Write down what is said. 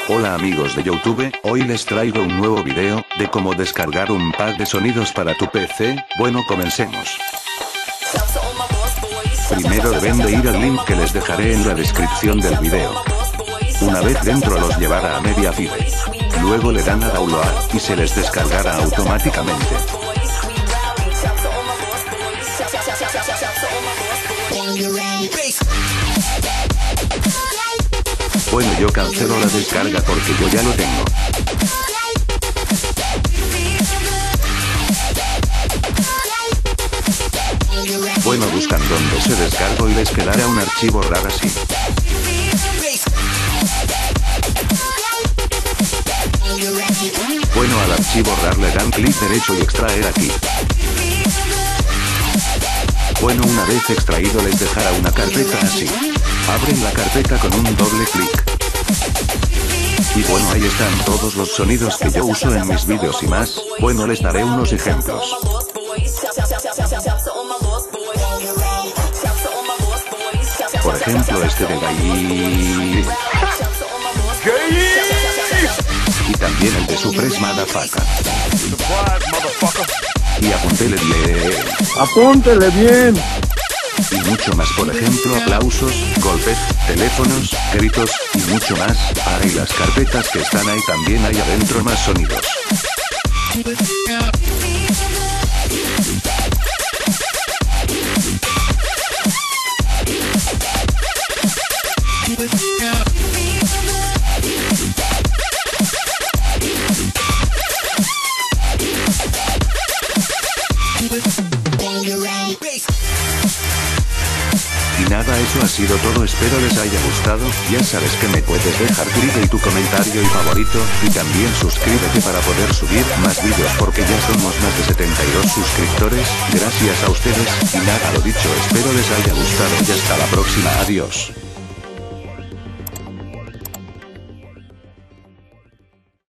Hola amigos de YouTube, hoy les traigo un nuevo video, de cómo descargar un pack de sonidos para tu PC. Bueno, comencemos. Primero deben de ir al link que les dejaré en la descripción del video. Una vez dentro los llevará a Mediafire. Luego le dan a download, y se les descargará automáticamente. Bueno, yo cancelo la descarga porque yo ya lo tengo. Bueno, buscan donde se descargó y les quedará un archivo RAR así. Bueno, al archivo RAR le dan clic derecho y extraer aquí. Bueno, una vez extraído les dejará una carpeta así. Abren la carpeta con un doble clic. Y bueno, ahí están todos los sonidos que yo uso en mis vídeos y más. Bueno, les daré unos ejemplos. Por ejemplo, este de Gay. Y también el de Surprise Motherfucker. Y apúntele bien. ¡Apúntele bien! Y mucho más, por ejemplo, aplausos, golpes, teléfonos, gritos, y mucho más. Y las carpetas que están ahí también hay adentro más sonidos. Y nada, eso ha sido todo, espero les haya gustado. Ya sabes que me puedes dejar tu like y tu comentario y favorito, y también suscríbete para poder subir más vídeos porque ya somos más de 72 suscriptores, gracias a ustedes. Y nada, lo dicho, espero les haya gustado y hasta la próxima, adiós.